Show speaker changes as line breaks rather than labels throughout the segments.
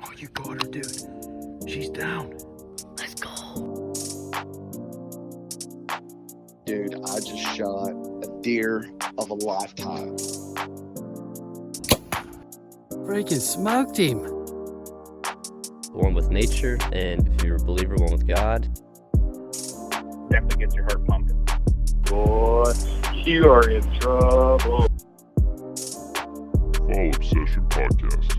Oh, you got her, dude. She's down.
Let's go.
Dude, I just shot a deer of a lifetime.
Freaking smoked him.
One with nature, and if you're a believer, one with God.
Definitely gets your heart pumping. Boy, you are in trouble.
Fall Obsession Podcast.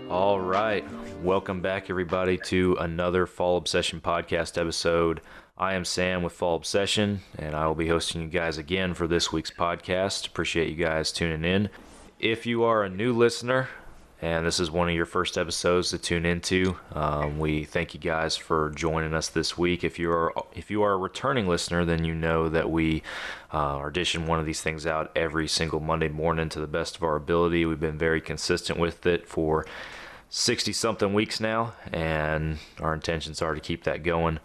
All right. Welcome back, everybody, to another Fall Obsession Podcast episode. I am Sam with Fall Obsession, and I will be hosting you guys again for this week's podcast. Appreciate you guys tuning in. If you are a new listener, and this is one of your first episodes to tune into, we thank you guys for joining us this week. If you are a returning listener, then you know that we are dishing one of these things out every single Monday morning to the best of our ability. We've been very consistent with it for 60-something weeks now, and our intentions are to keep that going.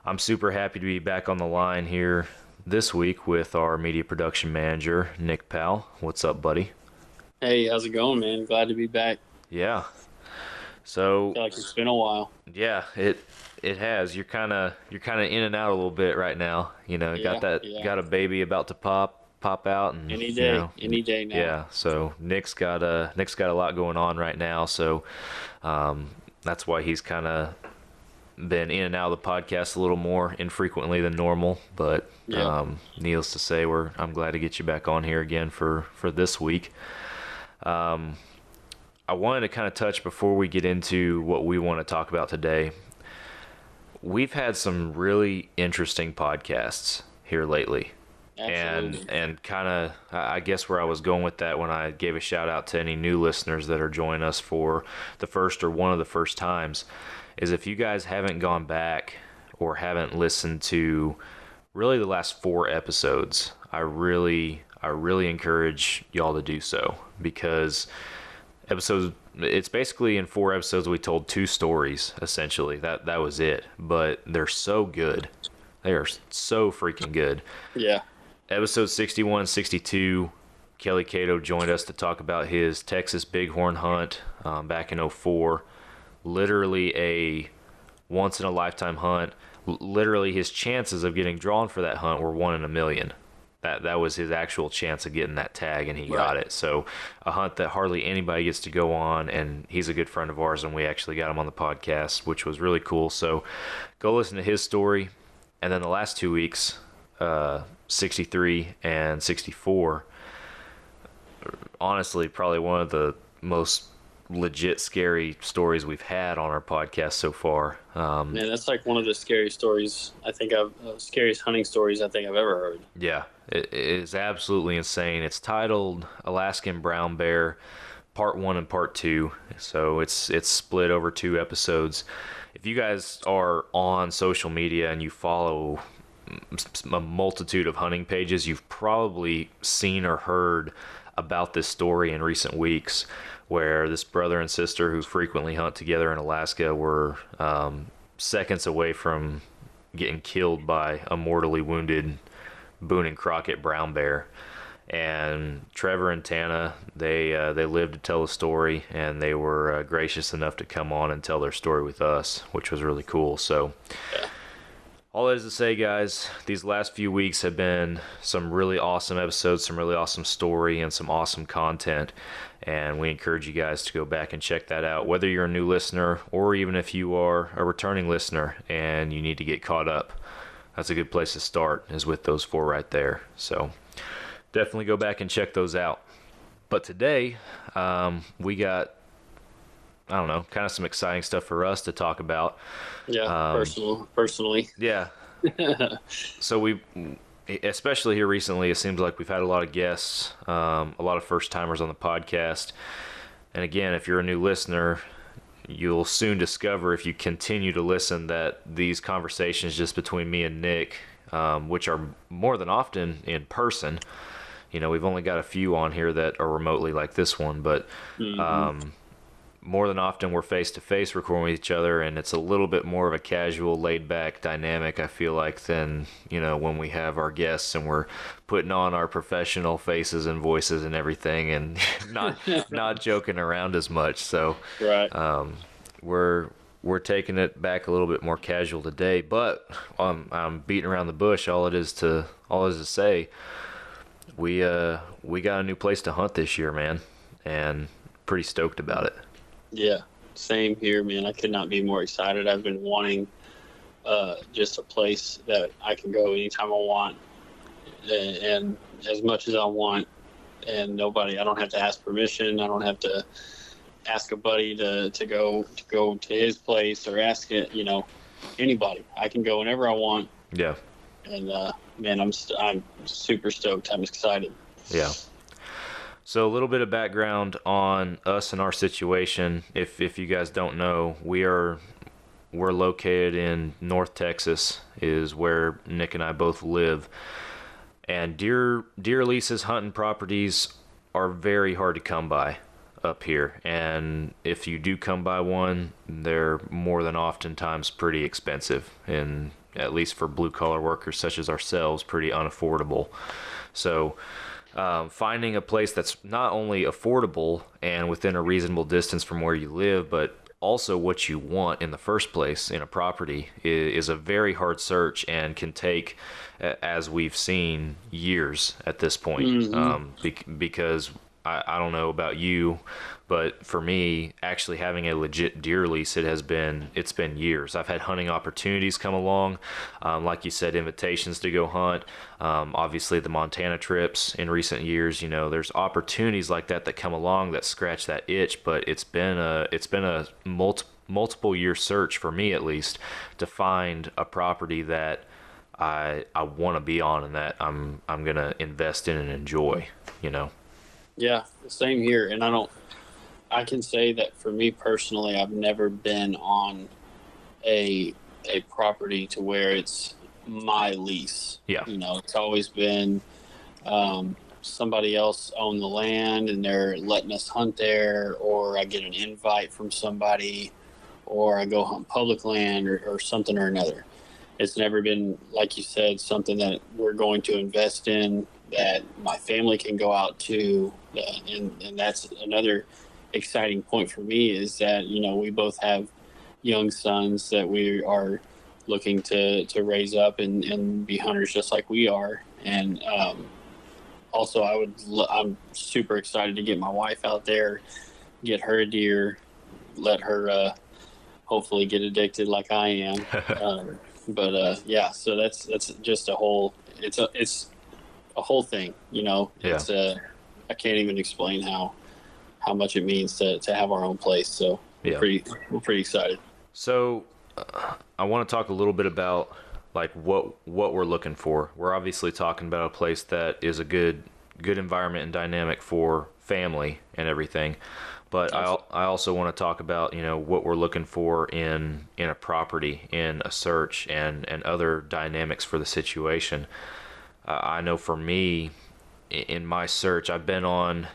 I'm super happy to be back on the line here this week with our media production manager, Nick Powell. What's up, buddy?
Hey, how's it going, man? Glad to be back.
Yeah. So
I feel like it's been a while.
Yeah, it has. You're kind of in and out a little bit right now. You know, got a baby about to pop out, and
any day now.
Yeah. So Nick's got a lot going on right now. So that's why he's kind of been in and out of the podcast a little more infrequently than normal. But needless to say, I'm glad to get you back on here again for this week. I wanted to kind of touch before we get into what we want to talk about today. We've had some really interesting podcasts here lately.
Absolutely.
And kind of, I guess where I was going with that when I gave a shout out to any new listeners that are joining us for the first or one of the first times, is if you guys haven't gone back or haven't listened to really the last 4 episodes, I really encourage y'all to do so, because it's basically in 4 episodes we told 2 stories, essentially. That was it, but they're so good. They are so freaking good.
Yeah.
Episode 61, 62, Kelly Cato joined us to talk about his Texas bighorn hunt back in 2004. Literally a once-in-a-lifetime hunt. Literally his chances of getting drawn for that hunt were 1 in a million. That was his actual chance of getting that tag, and he got it. So a hunt that hardly anybody gets to go on, and he's a good friend of ours, and we actually got him on the podcast, which was really cool. So go listen to his story. And then the last 2 weeks, 63 and 64, honestly, probably one of the most legit scary stories we've had on our podcast so far.
Man, that's like one of the scariest stories scariest hunting stories I think I've ever heard.
Yeah, it is absolutely insane. It's titled Alaskan Brown Bear, Part 1 and Part 2. So it's split over 2 episodes. If you guys are on social media and you follow a multitude of hunting pages, you've probably seen or heard about this story in recent weeks, where this brother and sister who frequently hunt together in Alaska were seconds away from getting killed by a mortally wounded Boone and Crockett brown bear. And Trevor and Tana, they lived to tell the story, and they were gracious enough to come on and tell their story with us, which was really cool. So all that is to say, guys, these last few weeks have been some really awesome episodes, some really awesome story, and some awesome content. And we encourage you guys to go back and check that out, whether you're a new listener or even if you are a returning listener and you need to get caught up. That's a good place to start, is with those 4 right there. So definitely go back and check those out. But today, we got, I don't know, kind of some exciting stuff for us to talk about.
Yeah, personally.
Yeah. So we, especially here recently, it seems like we've had a lot of guests, a lot of first-timers on the podcast. And again, if you're a new listener, you'll soon discover, if you continue to listen, that these conversations just between me and Nick, which are more than often in person, you know, we've only got a few on here that are remotely like this one, but more than often we're face to face recording with each other, and it's a little bit more of a casual, laid back dynamic, I feel like, than, you know, when we have our guests and we're putting on our professional faces and voices and everything, and not joking around as much. So
Right.
we're taking it back a little bit more casual today, but I'm beating around the bush. All it is to say, we got a new place to hunt this year, man, and pretty stoked about it.
Yeah, same here, man. I could not be more excited. I've been wanting just a place that I can go anytime I want and as much as I want, and I don't have to ask permission. I don't have to ask a buddy to go to his place, or ask it, you know, anybody. I can go whenever I want.
Yeah.
And man, I'm super stoked. I'm excited.
Yeah. So a little bit of background on us and our situation. If you guys don't know, we're located in North Texas, is where Nick and I both live. And deer leases, hunting properties are very hard to come by up here. And if you do come by one, they're more than oftentimes pretty expensive, and at least for blue collar workers such as ourselves, pretty unaffordable. So finding a place that's not only affordable and within a reasonable distance from where you live, but also what you want in the first place in a property is a very hard search, and can take, as we've seen, years at this point.
Mm-hmm.
Because I don't know about you, but for me, actually having a legit deer lease, it's been years. I've had hunting opportunities come along, like you said, invitations to go hunt. Obviously the Montana trips in recent years, you know, there's opportunities like that come along that scratch that itch, but it's been a multiple year search for me, at least, to find a property that I want to be on, and that I'm going to invest in and enjoy, you know.
Yeah, same here. And I can say that for me personally, I've never been on a property to where it's my lease.
Yeah.
You know, it's always been somebody else own the land and they're letting us hunt there, or I get an invite from somebody, or I go hunt public land, or something or another. It's never been, like you said, something that we're going to invest in, that my family can go out to. And that's another exciting point for me, is that, you know, we both have young sons that we are looking to raise up and be hunters just like we are. And also I'm super excited to get my wife out there, get her a deer, let her hopefully get addicted like I am. Yeah, so that's just it's a whole thing, you know.
Yeah.
It's I can't even explain how much it means to have our own place. So
Yeah.
we're pretty excited.
So I want to talk a little bit about like what we're looking for. We're obviously talking about a place that is a good environment and dynamic for family and everything. But I also want to talk about, you know, what we're looking for in a property, in a search, and other dynamics for the situation. I know for me, in my search, I've been on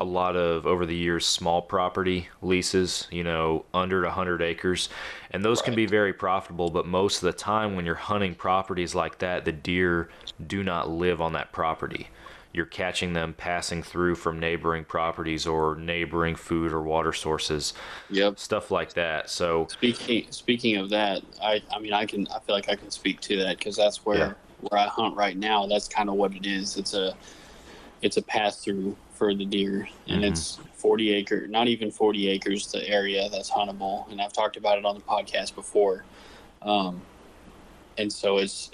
a lot of, over the years, small property leases, you know, under 100 acres, and those can be very profitable. But most of the time when you're hunting properties like that, the deer do not live on that property. You're catching them passing through from neighboring properties or neighboring food or water sources.
Yep.
Stuff like that. So
speaking of that, I feel like I can speak to that, because that's where I hunt right now. That's kind of what it is. It's a pass through for the deer, and it's 40 acres, not even 40 acres, the area that's huntable. And I've talked about it on the podcast before. And so it's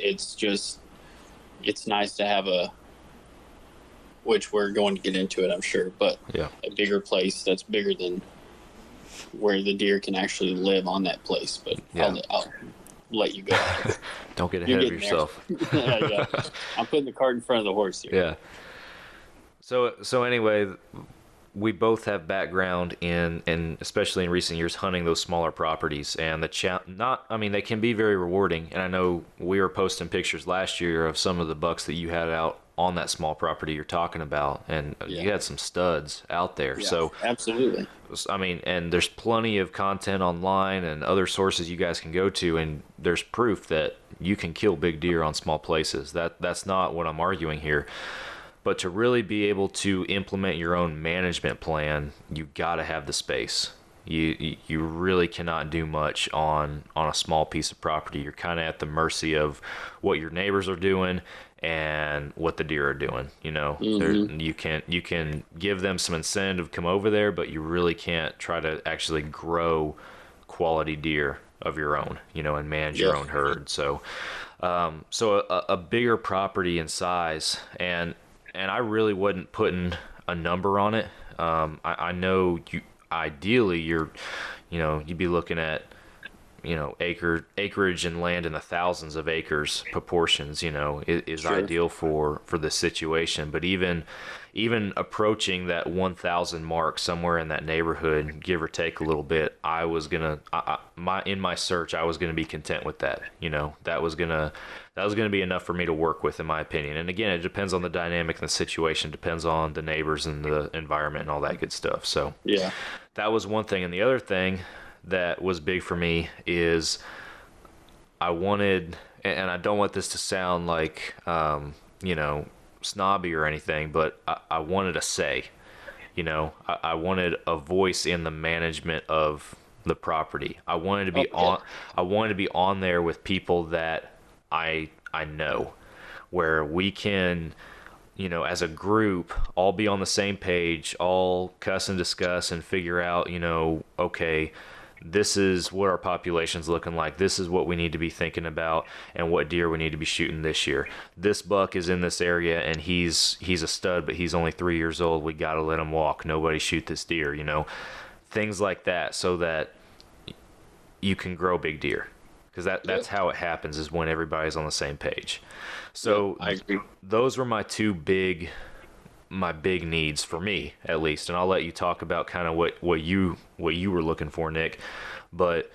nice to have which we're going to get into it, I'm sure, but a bigger place that's bigger than where the deer can actually live on that place. But I'll let you go.
Don't get ahead of yourself.
Yeah. I'm putting the cart in front of the horse here.
Yeah. So anyway, we both have background in especially in recent years, hunting those smaller properties, and they can be very rewarding. And I know we were posting pictures last year of some of the bucks that you had out on that small property you're talking about, and you had some studs out there.
Yeah,
So
absolutely.
I mean, and there's plenty of content online and other sources you guys can go to, and there's proof that you can kill big deer on small places. That's not what I'm arguing here. But to really be able to implement your own management plan, you got to have the space. You really cannot do much on a small piece of property. You're kind of at the mercy of what your neighbors are doing and what the deer are doing. You know, you can give them some incentive to come over there, but you really can't try to actually grow quality deer of your own, you know, and manage your own herd. So a bigger property in size, and I really wasn't putting a number on it. I know ideally you'd be looking at, you know, acreage and land in the thousands of acres proportions, you know, is ideal for this situation. But even approaching that 1,000 mark, somewhere in that neighborhood, give or take a little bit, I was gonna in my search, I was gonna be content with that. You know, that was gonna be enough for me to work with, in my opinion. And again, it depends on the dynamic and the situation, depends on the neighbors and the environment and all that good stuff. So
Yeah.
that was one thing. And the other thing that was big for me is I wanted, and I don't want this to sound like, you know, snobby or anything, but I wanted a say. You know, I wanted a voice in the management of the property. I wanted to be I wanted to be on there with people that I know, where we can, you know, as a group, all be on the same page, all cuss and discuss and figure out, you know, okay, this is what our population's looking like. This is what we need to be thinking about and what deer we need to be shooting this year. This buck is in this area and he's a stud, but he's only 3 years old. We got to let him walk. Nobody shoot this deer, you know, things like that, so that you can grow big deer. Because that's how it happens, is when everybody's on the same page. So
I agree.
Those were my big needs, for me at least. And I'll let you talk about kind of what you were looking for, Nick. But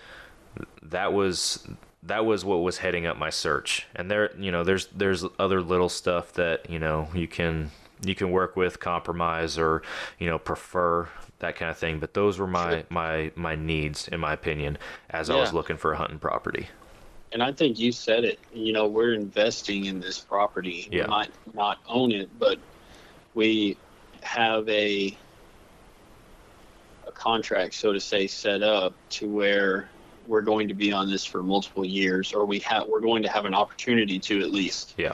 that was what was heading up my search. And there, you know, there's other little stuff that, you know, you can work with, compromise, or, you know, prefer, that kind of thing. But those were my needs, in my opinion, as I was looking for a hunting property.
And I think you said it, you know, we're investing in this property.
Yeah.
We might not own it, but we have a contract, so to say, set up to where we're going to be on this for multiple years, or we're going to have an opportunity to, at least.
Yeah.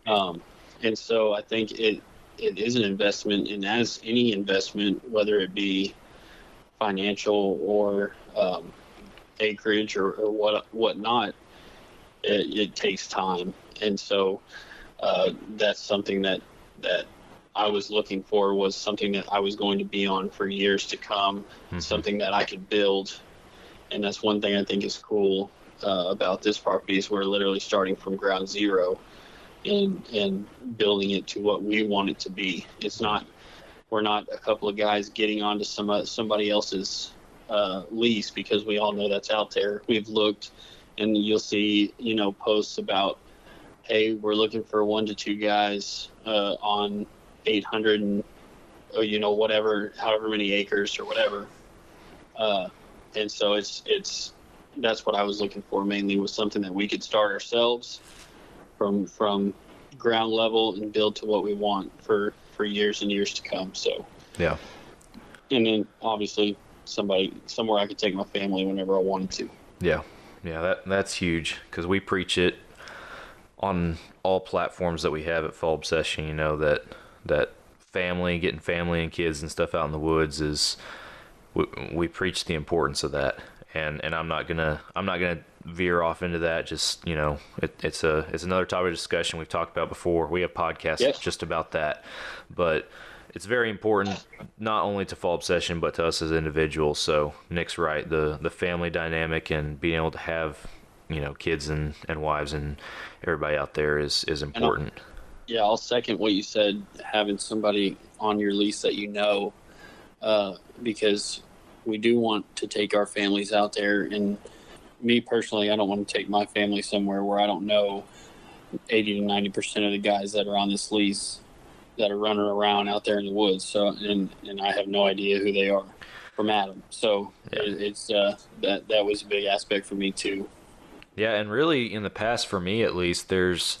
And so I think it is an investment, and as any investment, whether it be financial or acreage or whatnot, it takes time. And so that's something that I was looking for, was something that I was going to be on for years to come, something that I could build. And that's one thing I think is cool about this property, is we're literally starting from ground zero and building it to what we want it to be. We're not a couple of guys getting onto somebody else's lease, because we all know that's out there. We've looked, and you'll see, you know, posts about, hey, we're looking for 1 to 2 guys on 800 and, you know, whatever, however many acres or whatever. And so that's what I was looking for mainly, was something that we could start ourselves from ground level and build to what we want for years and years to come. So
yeah.
And then obviously somewhere I could take my family whenever I wanted to.
Yeah. That's huge, because we preach it on all platforms that we have at Fall Obsession. You know, that getting family and kids and stuff out in the woods is, we preach the importance of that. And I'm not gonna veer off into that. Just, you know, it's another topic of discussion we've talked about before. We have podcasts just about that, but it's very important, not only to Fall Obsession, but to us as individuals. So Nick's right. The family dynamic and being able to have, you know, kids and wives and everybody out there is important.
I'll second what you said, having somebody on your lease that you know, because we do want to take our families out there. And me personally, I don't want to take my family somewhere where I don't know 80 to 90% of the guys that are on this lease that are running around out there in the woods. So, and I have no idea who they are from Adam. So it's that was a big aspect for me too.
Yeah, and really in the past, for me at least, there's,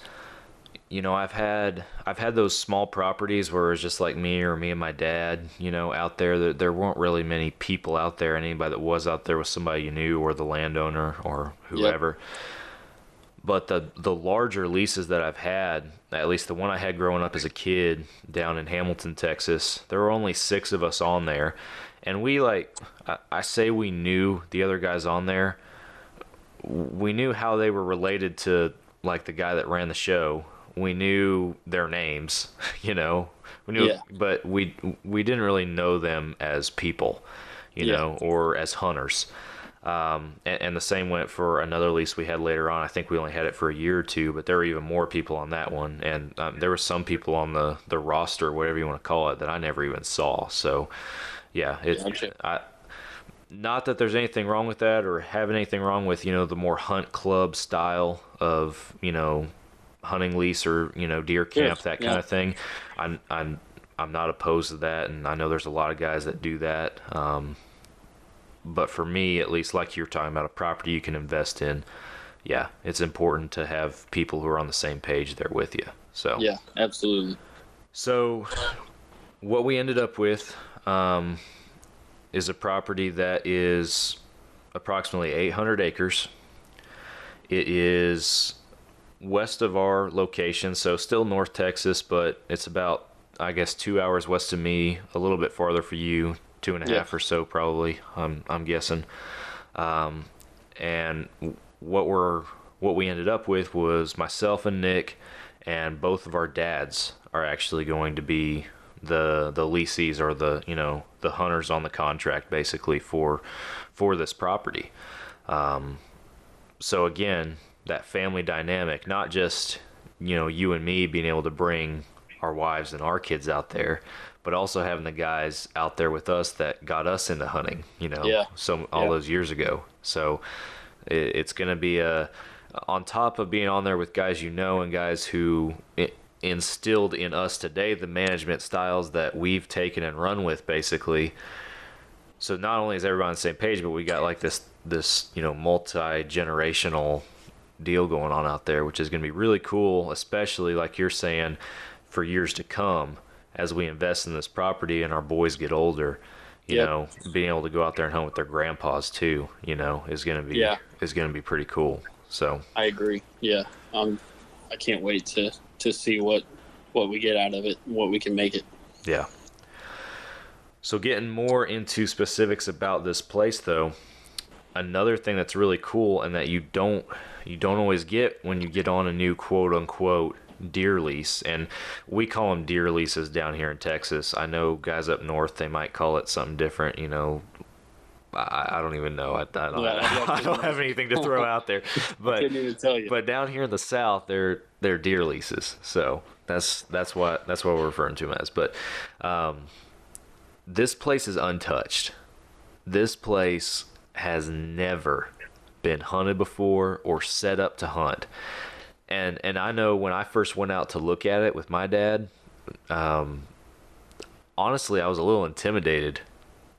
I've had those small properties where it's just like me or me and my dad, out there. There weren't really many people out there. Anybody that was out there was somebody you knew or the landowner or whoever. Yep. But the larger leases that I've had, at least the one I had growing up as a kid down in Hamilton, Texas, there were only 6 of us on there. And we, I say we knew the other guys on there. We knew how they were related to, like, the guy that ran the show. We knew their names, We knew, but we didn't really know them as people, or as hunters. And the same went for another lease we had later on. I think we only had it for a year or two, but there were even more people on that one. And there were some people on the roster, whatever you want to call it, that I never even saw. So, yeah, not that there's anything wrong with that or having anything wrong with, the more hunt club style of, hunting lease or, deer camp, that kind of thing. I'm not opposed to that, and I know there's a lot of guys that do that. But for me, at least, like you're talking about, a property you can invest in, it's important to have people who are on the same page there with you. So
yeah, absolutely.
So what we ended up with is a property that is approximately 800 acres. It is west of our location, so still North Texas, but it's about, I guess, 2 hours west of me, a little bit farther for you, 2.5 or so probably, I'm guessing. And what we ended up with was myself and Nick, and both of our dads are actually going to be the leasees, or the hunters on the contract, basically, for this property. So again, that family dynamic, not just you and me being able to bring our wives and our kids out there, but also having the guys out there with us that got us into hunting, all those years ago. So it's going to be on top of being on there with guys and guys who instilled in us today the management styles that we've taken and run with, basically. So not only is everybody on the same page, but we got like this multi-generational deal going on out there, which is going to be really cool, especially like you're saying, for years to come as we invest in this property and our boys get older. Being able to go out there and hunt with their grandpas too, is going to be pretty cool. So
I agree. Yeah, I can't wait to see what we get out of it and what we can make it.
Yeah. So getting more into specifics about this place, though, another thing that's really cool and that you don't always get when you get on a new quote unquote deer lease, and we call them deer leases down here in Texas. I know guys up north, they might call it something different. I don't even know. I don't have anything to throw out there, but
couldn't even tell you.
But down here in the South, they're deer leases. So that's what we're referring to them as. But this place is untouched. This place has never been hunted before or set up to hunt. And I know when I first went out to look at it with my dad, honestly, I was a little intimidated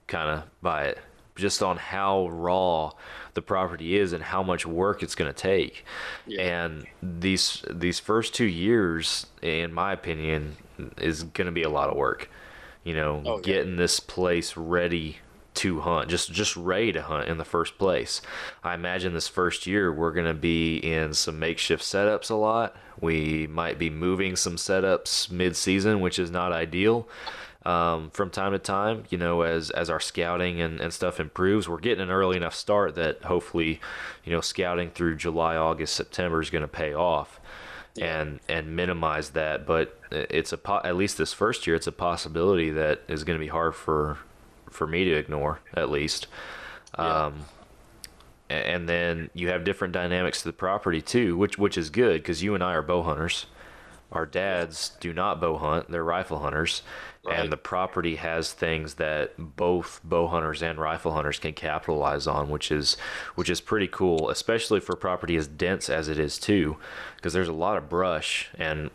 kind of by it, just on how raw the property is and how much work it's going to take. Yeah. And these first 2 years, in my opinion, is going to be a lot of work. Getting this place ready to hunt, just ready to hunt in the first place. I imagine this first year we're going to be in some makeshift setups a lot. We might be moving some setups mid-season, which is not ideal. From time to time, as our scouting and stuff improves, we're getting an early enough start that hopefully, scouting through July, August, September is going to pay off. Yeah. And minimize that. But it's at least this first year, it's a possibility that is going to be hard for me to ignore, at least. Yeah. And then you have different dynamics to the property too, which is good, because you and I are bow hunters. Our dads do not bow hunt; they're rifle hunters,
Right.
and the property has things that both bow hunters and rifle hunters can capitalize on, which is pretty cool, especially for property as dense as it is too, because there's a lot of brush, and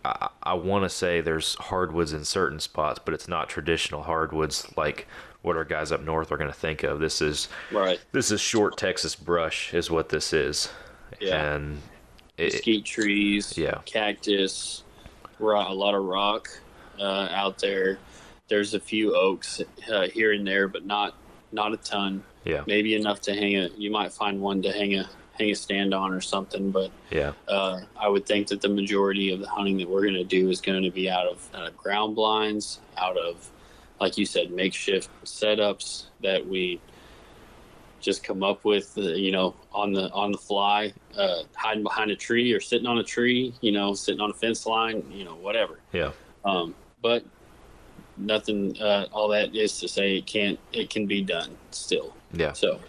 I want to say there's hardwoods in certain spots, but it's not traditional hardwoods like what our guys up north are going to think of. This is
Right.
short Texas brush is what this is.
Yeah.
And
Mesquite trees,
yeah.
cactus, a lot of rock out there. There's a few oaks here and there, but not a ton.
Yeah.
Maybe enough to you might find one to hang a stand on or something, but
Yeah.
I would think that the majority of the hunting that we're going to do is going to be out of ground blinds, out of, like you said, makeshift setups that we just come up with, on the fly, hiding behind a tree or sitting on a tree, sitting on a fence line, whatever.
Yeah.
But nothing, all that is to say it can be done still.
Yeah.
So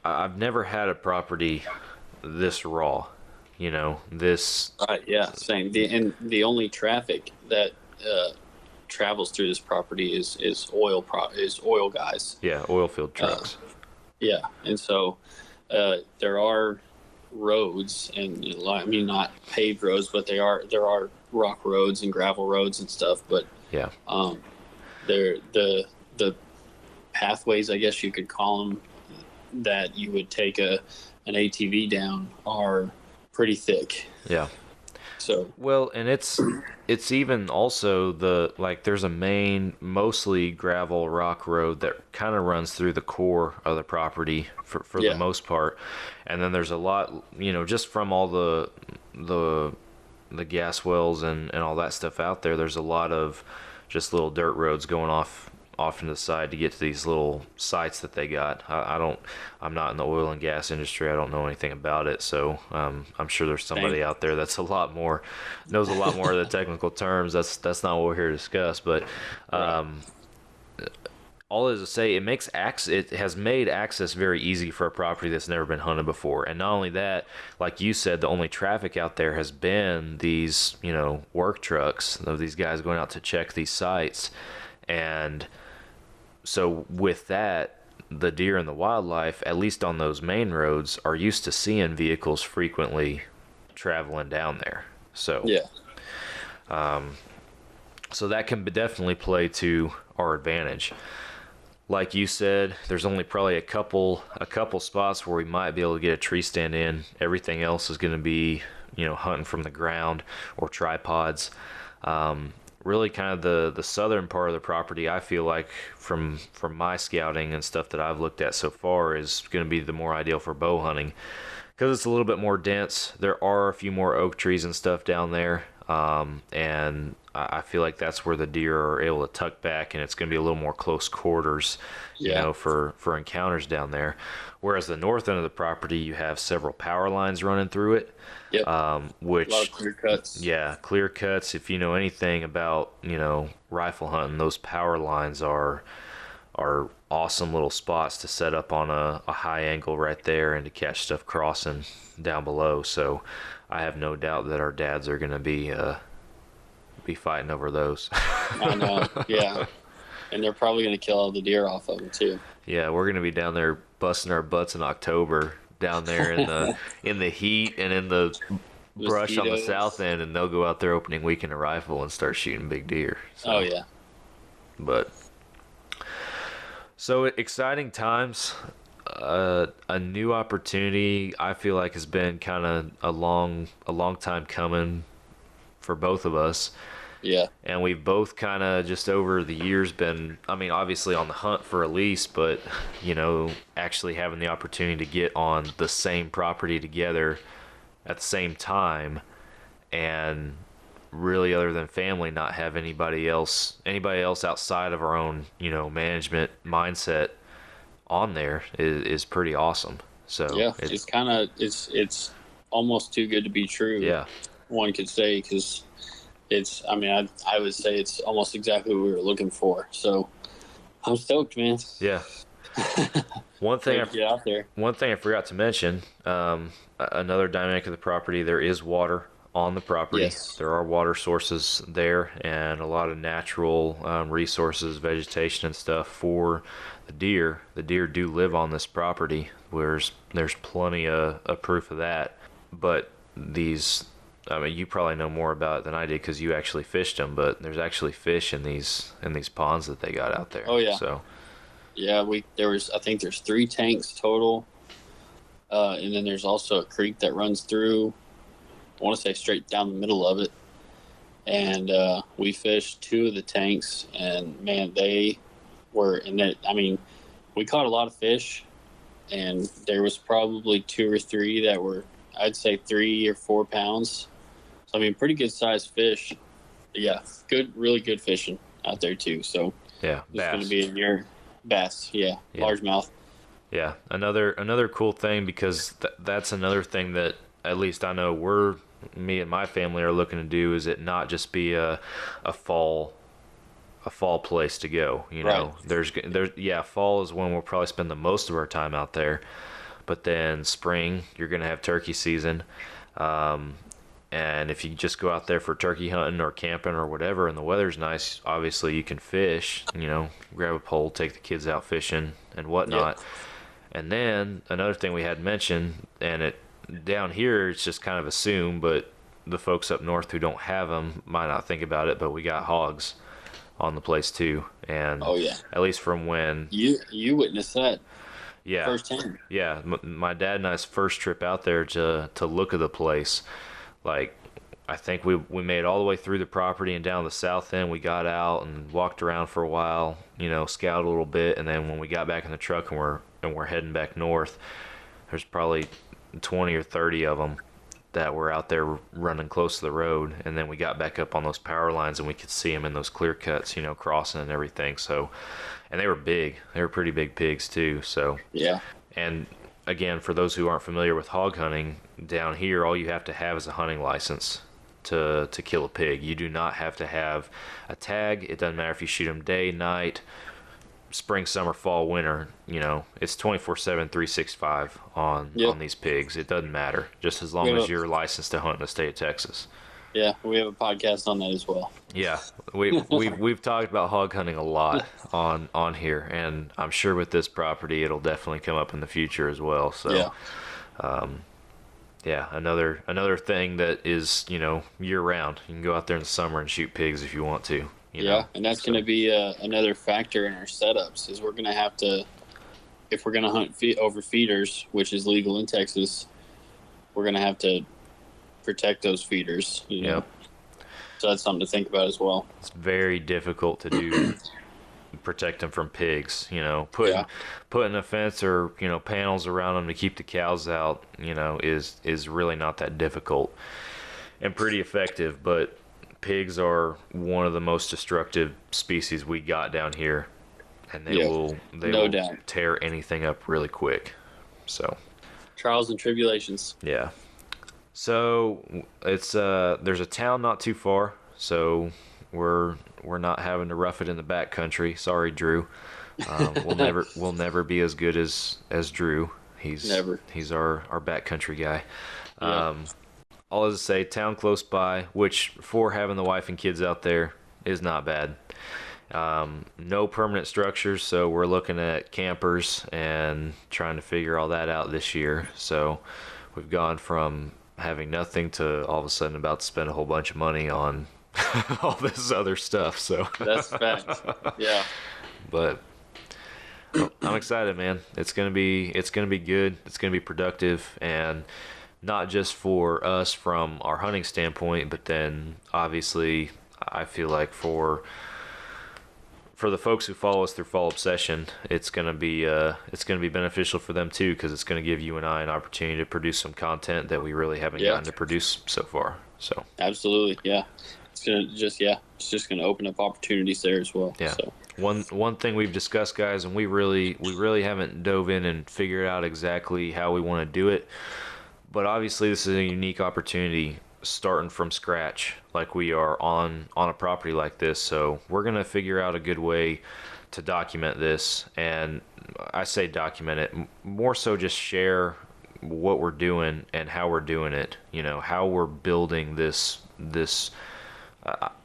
I've never had a property this raw, this.
yeah, same. The only traffic that travels through this property is oil guys.
Yeah. Oil field trucks.
Yeah, and so there are roads, and not paved roads, but there are rock roads and gravel roads and stuff. But
Yeah.
the pathways, I guess you could call them, that you would take an ATV down are pretty thick.
Yeah.
So
Well, and it's even also there's a main, mostly gravel rock road that kind of runs through the core of the property for
Yeah.
the most part, and then there's a lot, just from all the gas wells and all that stuff out there. There's a lot of just little dirt roads going off into the side to get to these little sites that they got. I'm not in the oil and gas industry. I don't know anything about it. So I'm sure there's somebody out there that's knows a lot more of the technical terms. That's not what we're here to discuss. But all is to say, it has made access very easy for a property that's never been hunted before. And not only that, like you said, the only traffic out there has been these, work trucks of these guys going out to check these sites. And so with that, the deer and the wildlife, at least on those main roads, are used to seeing vehicles frequently traveling down there. So
yeah,
so that can definitely play to our advantage. Like you said, there's only probably a couple spots where we might be able to get a tree stand in. Everything else is going to be, hunting from the ground or tripods. Really kind of the southern part of the property, I feel like from my scouting and stuff that I've looked at so far, is going to be the more ideal for bow hunting because it's a little bit more dense. There are a few more oak trees and stuff down there, and I feel like that's where the deer are able to tuck back, and it's going to be a little more close quarters, for encounters down there. Whereas the north end of the property, you have several power lines running through it.
yep.
Which,
A lot of clear cuts.
yeah, clear cuts. If you know anything about, rifle hunting, those power lines are awesome little spots to set up on a high angle right there and to catch stuff crossing down below. So I have no doubt that our dads are going to be fighting over those.
I know. Yeah, and they're probably going to kill all the deer off of them too.
Yeah, we're going to be down there busting our butts in October down there in the heat and in the brush on the
Mosquitoes.
south end, and they'll go out there opening weekend a rifle and start shooting big deer. So,
Oh yeah.
But so exciting times. A new opportunity I feel like has been kind of a long time coming for both of us.
Yeah.
And we've both kind of just over the years been, obviously on the hunt for a lease, but, actually having the opportunity to get on the same property together at the same time, and really, other than family, not have anybody else outside of our own, management mindset on there is pretty awesome. So
Yeah. It's almost too good to be true.
Yeah.
One could say, because I would say it's almost exactly what we were looking for. So I'm stoked, man.
Yeah. One thing
Get out there.
I forgot to mention, another dynamic of the property, there is water on the property.
Yes.
There are water sources there and a lot of natural resources, vegetation and stuff for the deer. The deer do live on this property. There's plenty of proof of that. But these, I mean, you probably know more about it than I did because you actually fished them. But there's actually fish in these ponds that they got out there.
Oh yeah.
So
yeah, I think there's 3 tanks total, and then there's also a creek that runs through. I want to say straight down the middle of it, and we fished 2 of the tanks, and man, they were in it. I mean, we caught a lot of fish, and there was probably 2 or 3 that were, I'd say 3 or 4 pounds. So I mean, pretty good sized fish. Yeah, really good fishing out there too. So
yeah,
it's going to be in your bass. Yeah, largemouth.
Yeah, another cool thing, because that's another thing that at least I know me and my family are looking to do, is it not just be a fall place to go. You know,
Right.
Fall is when we'll probably spend the most of our time out there, but then spring you're gonna have turkey season, and if you just go out there for turkey hunting or camping or whatever, and the weather's nice, obviously you can fish. You know, grab a pole, take the kids out fishing and whatnot.
Yep.
And then another thing we had mentioned, and it down here it's just kind of assumed, but the folks up north who don't have them might not think about it, but we got hogs on the place too. And
Oh yeah,
at least from when
you witnessed that
yeah
firsthand.
yeah my dad and I's first trip out there to look at the place, like I think we made it all the way through the property and down the south end. We got out and walked around for a while, you know, scouted a little bit, and then when we got back in the truck and we're heading back north, there's probably 20 or 30 of them that were out there running close to the road. And then we got back up on those power lines and we could see them in those clear cuts, you know, crossing and everything. So, and they were big. They were pretty big pigs too. So
Yeah.
and again, for those who aren't familiar with hog hunting, down here all you have to have is a hunting license to kill a pig. You do not have to have a tag. It doesn't matter if you shoot them day, night, spring, summer, fall, winter. You know, it's 24/7, 365 on these pigs. It doesn't matter, just as long as you're licensed to hunt in the state of Texas.
Yeah, we have a podcast on that as well.
Yeah, we've talked about hog hunting a lot on here, and I'm sure with this property it'll definitely come up in the future as well. So yeah, another thing that is, you know, year round. You can go out there in the summer and shoot pigs if you want to. You know?
And that's going to be another factor in our setups. Is we're going to have to, if we're going to hunt over feeders, which is legal in Texas, we're going to have to protect those feeders. You know? So that's something to think about as well.
It's very difficult to do. Protect them from pigs, you know, putting a fence or, you know, panels around them to keep the cows out, you know, is really not that difficult and pretty effective. But pigs are one of the most destructive species we got down here, and they will tear anything up really quick. So
trials and tribulations.
Yeah. So it's there's a town not too far, so we're not having to rough it in the back country. Sorry, Drew. We'll never be as good as Drew. He's our back country guy. All is to say, town close by, which for having the wife and kids out there is not bad. No permanent structures, so we're looking at campers and trying to figure all that out this year. So we've gone from having nothing to all of a sudden about to spend a whole bunch of money on all this other stuff. So
that's fact. Yeah.
But I'm excited, man. It's gonna be good. It's gonna be productive, and not just for us from our hunting standpoint, but then obviously I feel like for the folks who follow us through Fall Obsession, it's gonna be beneficial for them too, because it's gonna give you and I an opportunity to produce some content that we really haven't gotten to produce so far. So
absolutely, yeah. It's just gonna open up opportunities there as well.
Yeah.
So.
One thing we've discussed, guys, and we really haven't dove in and figured out exactly how we want to do it, but obviously this is a unique opportunity starting from scratch like we are on a property like this. So we're gonna figure out a good way to document this, and I say document it more so just share what we're doing and how we're doing it. You know, how we're building this.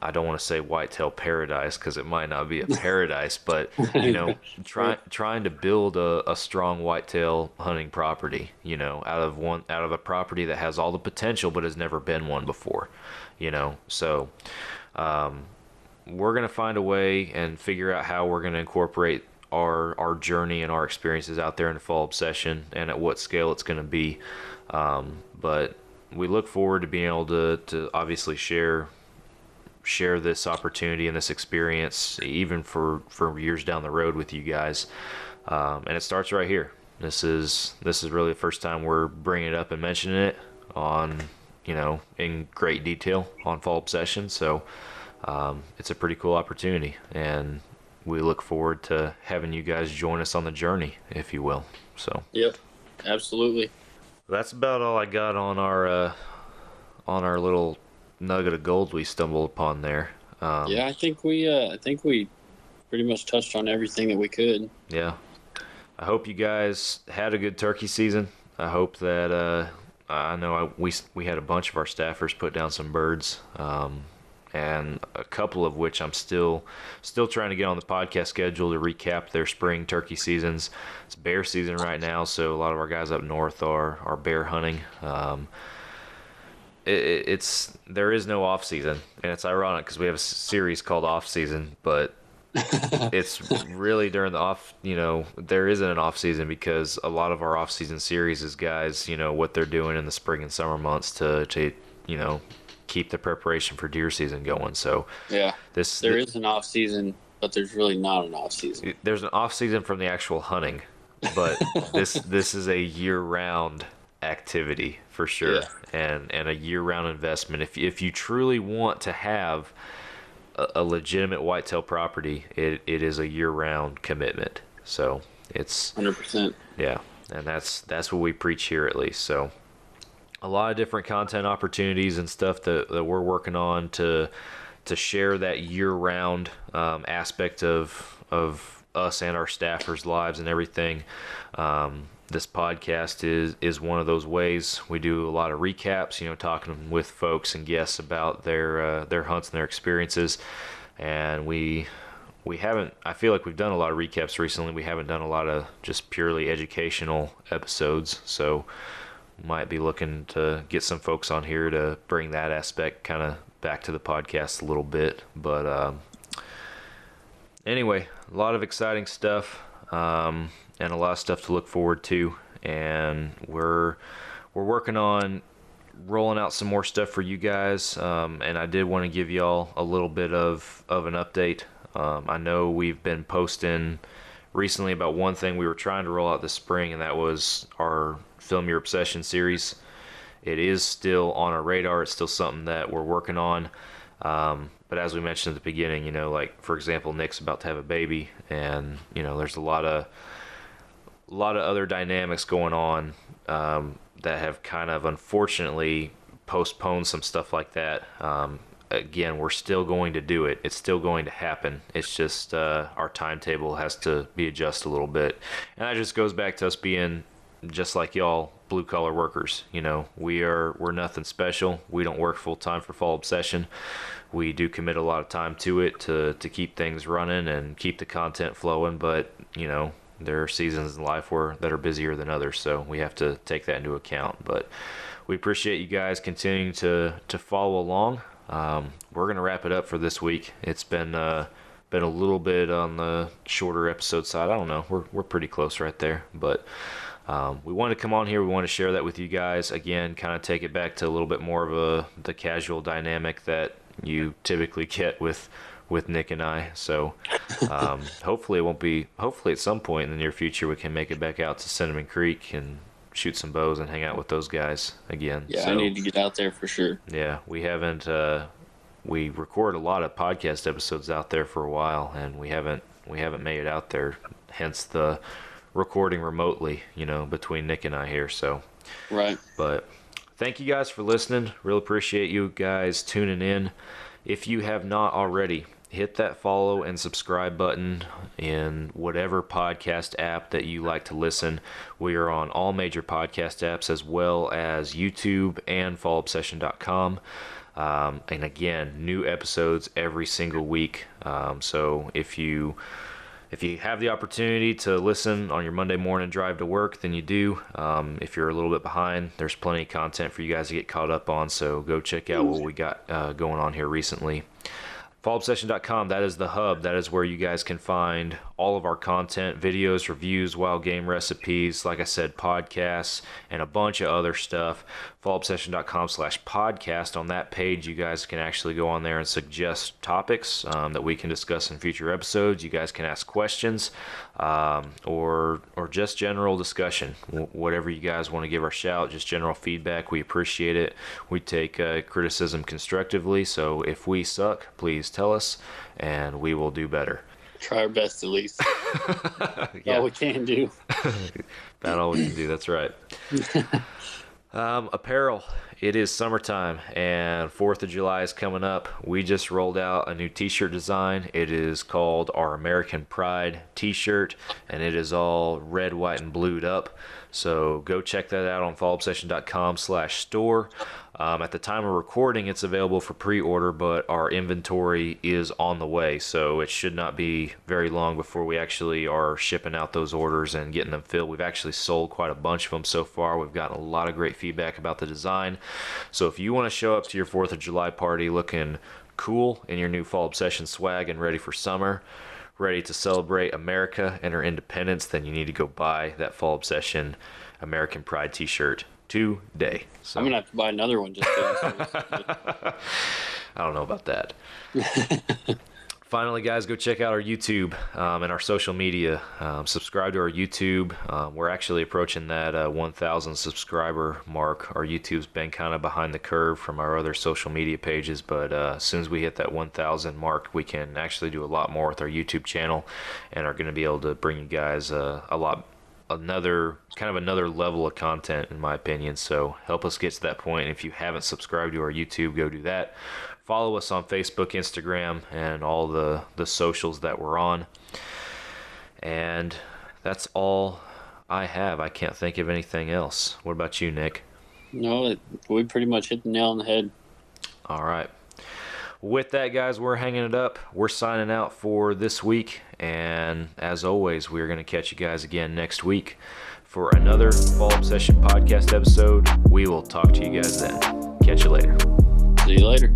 I don't want to say whitetail paradise because it might not be a paradise, but you know, trying to build a strong whitetail hunting property. You know, out of a property that has all the potential but has never been one before. You know, so we're gonna find a way and figure out how we're gonna incorporate our journey and our experiences out there in fall obsession and at what scale it's gonna be. But we look forward to being able to obviously share this opportunity and this experience even for years down the road with you guys. And it starts right here. This is really the first time we're bringing it up and mentioning it on, you know, in great detail on fall obsession. So it's a pretty cool opportunity, and we look forward to having you guys join us on the journey, if you will. So
Yep, absolutely.
that's about all I got on our little nugget of gold we stumbled upon there.
Yeah, I think we pretty much touched on everything that we could.
Yeah. I hope you guys had a good turkey season. I hope that I know we had a bunch of our staffers put down some birds, and a couple of which I'm still trying to get on the podcast schedule to recap their spring turkey seasons. It's bear season right now, so a lot of our guys up north are bear hunting. There is no off season, and it's ironic because we have a series called Off Season, but it's really during the off. You know, there isn't an off season because a lot of our off season series is guys, you know, what they're doing in the spring and summer months to you know, keep the preparation for deer season going. So
Yeah, there is an off season, but there's really not an off season.
There's an off season from the actual hunting, but this is a year round activity for sure.
Yeah.
And a year round investment. If you truly want to have a legitimate whitetail property, it is a year round commitment. So it's
100%.
yeah, and that's what we preach here at least. So a lot of different content opportunities and stuff that we're working on to share that year round aspect of us and our staffers' lives and everything. This podcast is one of those ways. We do a lot of recaps, you know, talking with folks and guests about their hunts and their experiences. And we haven't, I feel like we've done a lot of recaps recently. We haven't done a lot of just purely educational episodes. So might be looking to get some folks on here to bring that aspect kind of back to the podcast a little bit. But anyway, a lot of exciting stuff. And a lot of stuff to look forward to, and we're working on rolling out some more stuff for you guys, and I did want to give y'all a little bit of an update. I know we've been posting recently about one thing we were trying to roll out this spring, and that was our Film Your Obsession series. It is still on our radar. It's still something that we're working on, but as we mentioned at the beginning, you know, like for example, Nick's about to have a baby, and you know, there's a lot of other dynamics going on that have kind of unfortunately postponed some stuff like that. Again, we're still going to do it. It's still going to happen. It's just our timetable has to be adjusted a little bit. And that just goes back to us being just like y'all, blue collar workers. You know, we're nothing special. We don't work full time for Fall Obsession. We do commit a lot of time to it to keep things running and keep the content flowing, but you know, there are seasons in life that are busier than others, so we have to take that into account. But we appreciate you guys continuing to follow along. We're gonna wrap it up for this week. It's been a little bit on the shorter episode side. I don't know. We're pretty close right there, but we wanted to come on here. We want to share that with you guys again. Kind of take it back to a little bit more of the casual dynamic that you typically get with Nick and I. So hopefully at some point in the near future we can make it back out to Cinnamon Creek and shoot some bows and hang out with those guys again.
Yeah,
so,
I need to get out there for sure.
Yeah, we haven't we record a lot of podcast episodes out there for a while, and we haven't made it out there, hence the recording remotely, you know, between Nick and I here. So
right.
But thank you guys for listening. Really appreciate you guys tuning in. If you have not already, hit that follow and subscribe button in whatever podcast app that you like to listen. We are on all major podcast apps, as well as YouTube and fallobsession.com. And again, new episodes every single week. So if you have the opportunity to listen on your Monday morning drive to work, then you do. If you're a little bit behind, there's plenty of content for you guys to get caught up on, so go check out what we got going on here recently. fallobsession.com, that is the hub. That is where you guys can find all of our content, videos, reviews, wild game recipes, like I said, podcasts, and a bunch of other stuff. fallobsession.com/podcast. On that page, you guys can actually go on there and suggest topics that we can discuss in future episodes. You guys can ask questions or just general discussion. Whatever you guys want to give our shout, just general feedback. We appreciate it. We take criticism constructively, so if we suck, please tell us, and we will do better.
Try our best, at least.
Yeah.
All we can do.
About all we can do, that's right. Apparel. It is summertime, and 4th of July is coming up. We just rolled out a new t-shirt design. It is called our American Pride t-shirt, and it is all red, white, and blued up. So go check that out on fallobsession.com/store. At the time of recording, it's available for pre-order, but our inventory is on the way, so it should not be very long before we actually are shipping out those orders and getting them filled. We've actually sold quite a bunch of them so far. We've gotten a lot of great feedback about the design. So if you want to show up to your 4th of July party looking cool in your new Fall Obsession swag and ready for summer, ready to celebrate America and her independence, then you need to go buy that Fall Obsession American Pride t-shirt today. So
I'm going to have to buy another one just
I don't know about that. Finally, guys, go check out our YouTube and our social media. Subscribe to our YouTube. We're actually approaching that 1,000 subscriber mark. Our YouTube's been kind of behind the curve from our other social media pages, but as soon as we hit that 1,000 mark, we can actually do a lot more with our YouTube channel, and are going to be able to bring you guys another level of content, in my opinion. So help us get to that point. If you haven't subscribed to our YouTube, go do that. Follow us on Facebook, Instagram, and all the socials that we're on. And that's all I have. I can't think of anything else. What about you, Nick?
No, we pretty much hit the nail on the head.
All right. With that, guys, we're hanging it up. We're signing out for this week. And as always, we're going to catch you guys again next week for another Fall Obsession podcast episode. We will talk to you guys then. Catch you later.
See you later.